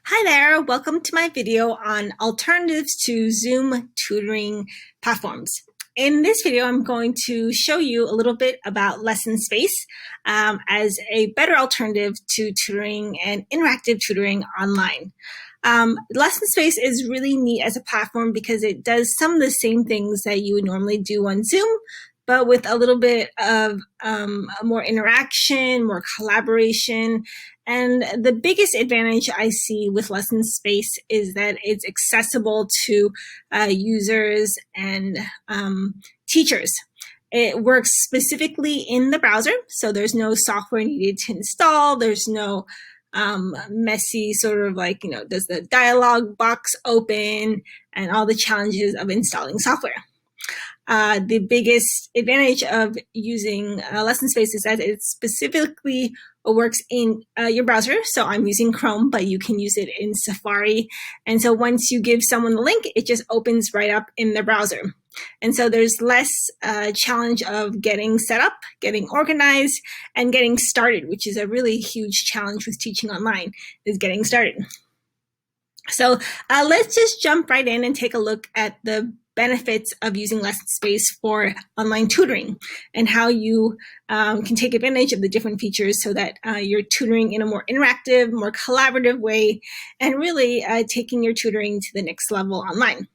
Hi there, welcome to my video on alternatives to Zoom tutoring platforms. In this video, I'm going to show you a little bit about Lessonspace as a better alternative to tutoring and interactive tutoring online. Lessonspace is really neat as a platform because it does some of the same things that you would normally do on Zoom, but with a little bit of more interaction, more collaboration. And the biggest advantage I see with Lessonspace is that it's accessible to users and teachers. It works specifically in the browser, so there's no software needed to install. There's no messy sort of like, does the dialog box open and all the challenges of installing software. The biggest advantage of using Lessonspace is that it specifically works in your browser. So I'm using Chrome, but you can use it in Safari. And so once you give someone the link, it just opens right up in the browser. And so there's less challenge of getting set up, getting organized, and getting started, which is a really huge challenge with teaching online, is getting started. So let's just jump right in and take a look at the benefits of using Lessonspace for online tutoring and how you can take advantage of the different features so that you're tutoring in a more interactive, more collaborative way, and really taking your tutoring to the next level online.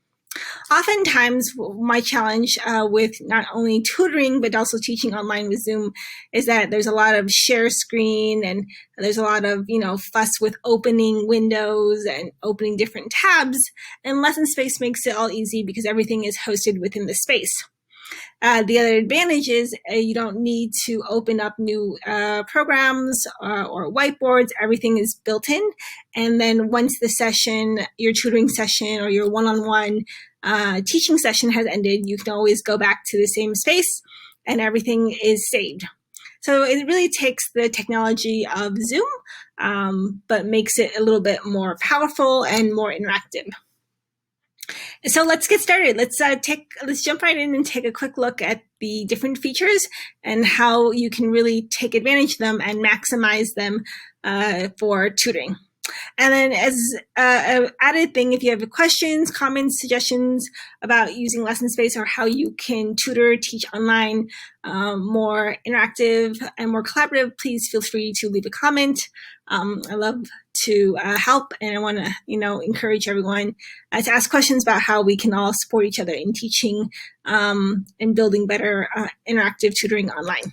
Oftentimes, my challenge with not only tutoring but also teaching online with Zoom is that there's a lot of share screen and there's a lot of fuss with opening windows and opening different tabs. And Lessonspace makes it all easy because everything is hosted within the space. The other advantage is you don't need to open up new programs or whiteboards. Everything is built in. And then once the session, your tutoring session or your one-on-one teaching session has ended, you can always go back to the same space and everything is saved. So it really takes the technology of Zoom, but makes it a little bit more powerful and more interactive. So let's get started. Let's jump right in and take a quick look at the different features and how you can really take advantage of them and maximize them for tutoring. And then as an added thing, if you have questions, comments, suggestions about using Lessonspace or how you can tutor, teach online more interactive and more collaborative, please feel free to leave a comment. I love to help, and I want to encourage everyone to ask questions about how we can all support each other in teaching and building better interactive tutoring online.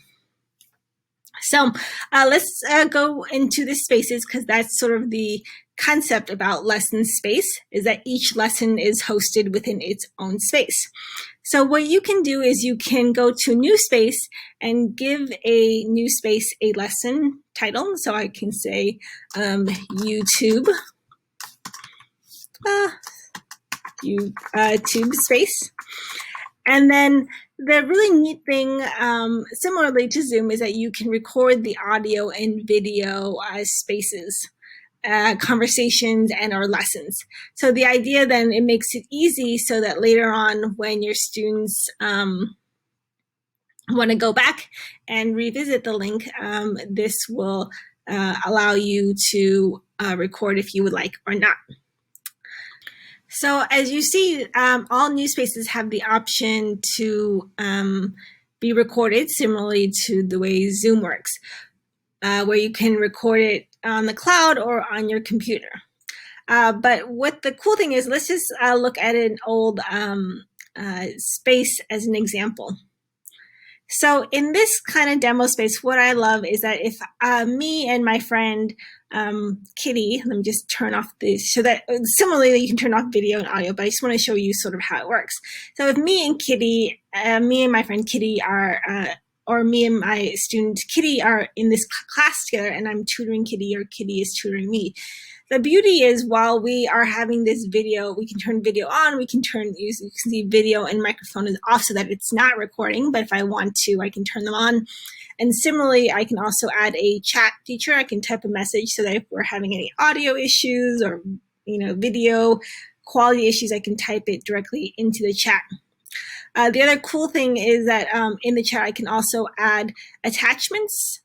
So let's go into the spaces, because that's sort of the concept about Lessonspace, is that each lesson is hosted within its own space. So what you can do is you can go to new space and give a new space a lesson title. So I can say YouTube YouTube space. And then the really neat thing, similarly to Zoom, is that you can record the audio and video spaces, conversations, and our lessons. So the idea then, it makes it easy so that later on when your students want to go back and revisit the link, this will allow you to record if you would like or not. So as you see, all new spaces have the option to be recorded similarly to the way Zoom works, where you can record it on the cloud or on your computer. But what the cool thing is, let's just look at an old space as an example. So in this kind of demo space, what I love is that if me and my friend Kitty, let me just turn off this, so that similarly you can turn off video and audio, but I just want to show you sort of how it works. So if me and Kitty, me and my friend Kitty are, or me and my student Kitty are in this class together, and I'm tutoring Kitty or Kitty is tutoring me. The beauty is, while we are having this video, we can turn video on, you can see video and microphone is off so that it's not recording, but if I want to, I can turn them on. And similarly, I can also add a chat feature. I can type a message so that if we're having any audio issues or video quality issues, I can type it directly into the chat. The other cool thing is that in the chat, I can also add attachments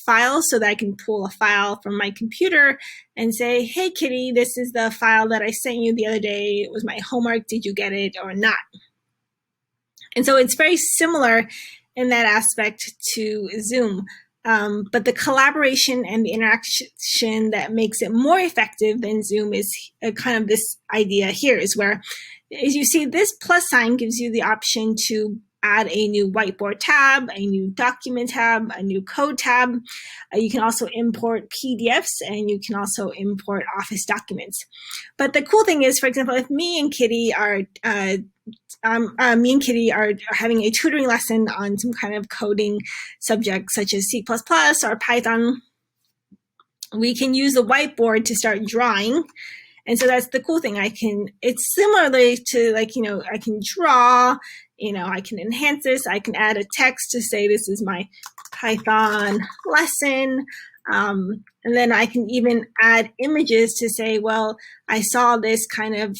file so that I can pull a file from my computer and say, hey, Kitty, this is the file that I sent you the other day. It was my homework. Did you get it or not? And so it's very similar in that aspect to Zoom. But the collaboration and the interaction that makes it more effective than Zoom is kind of this idea here, is where, as you see, this plus sign gives you the option to add a new whiteboard tab, a new document tab, a new code tab. You can also import PDFs, and you can also import Office documents. But the cool thing is, for example, if me and Kitty are having a tutoring lesson on some kind of coding subject such as C++ or Python, we can use the whiteboard to start drawing. And so that's the cool thing. It's similarly to, like, I can draw, I can enhance this. I can add a text to say this is my Python lesson. And then I can even add images to say, well, I saw this kind of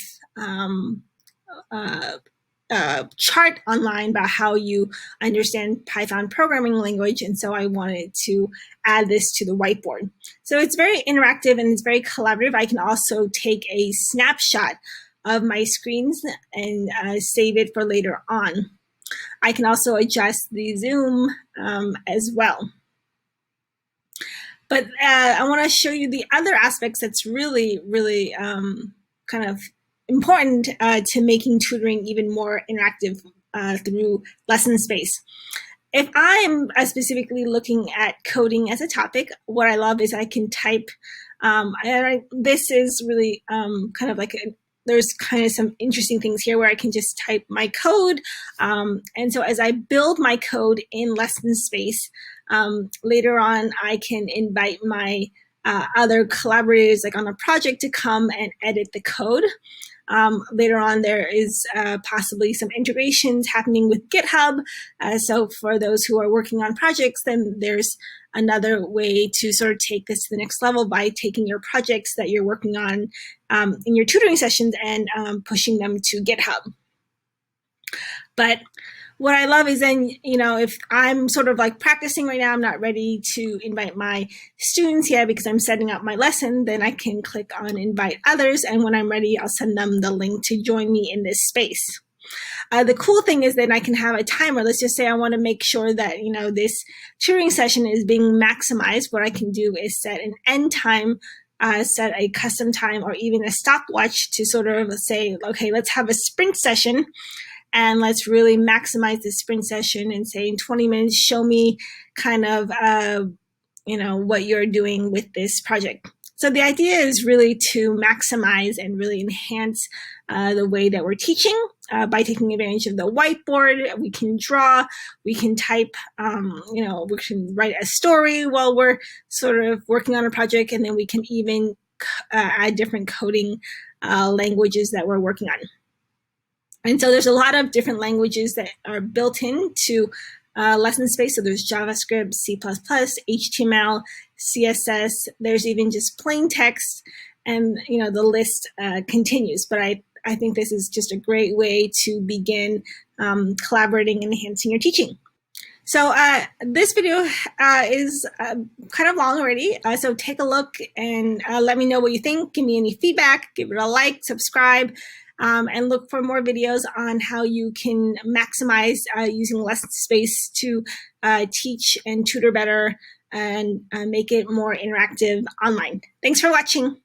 chart online about how you understand Python programming language, and so I wanted to add this to the whiteboard. So it's very interactive and it's very collaborative. I can also take a snapshot of my screens and save it for later on. I can also adjust the zoom as well. But I want to show you the other aspects that's really, really kind of important to making tutoring even more interactive through Lessonspace. If I'm specifically looking at coding as a topic, what I love is I can type, this is really kind of like there's kind of some interesting things here where I can just type my code. And so as I build my code in Lessonspace, later on I can invite my other collaborators, like on a project, to come and edit the code. Later on, there is possibly some integrations happening with GitHub. So for those who are working on projects, then there's another way to sort of take this to the next level by taking your projects that you're working on in your tutoring sessions and pushing them to GitHub. But what I love is then, if I'm sort of like practicing right now, I'm not ready to invite my students yet because I'm setting up my lesson, then I can click on invite others. And when I'm ready, I'll send them the link to join me in this space. The cool thing is that I can have a timer. Let's just say I want to make sure that, this tutoring session is being maximized. What I can do is set an end time, set a custom time, or even a stopwatch to sort of say, okay, let's have a sprint session. And let's really maximize this sprint session and say in 20 minutes, show me kind of, what you're doing with this project. So the idea is really to maximize and really enhance the way that we're teaching by taking advantage of the whiteboard. We can draw, we can type, we can write a story while we're sort of working on a project, and then we can even add different coding languages that we're working on. And so there's a lot of different languages that are built into Lessonspace. So there's JavaScript, C++, HTML, CSS. There's even just plain text, and the list continues. But I think this is just a great way to begin collaborating and enhancing your teaching. So this video is kind of long already, so take a look and let me know what you think. Give me any feedback, give it a like, subscribe, and look for more videos on how you can maximize using Lessonspace to teach and tutor better and make it more interactive online. Thanks for watching.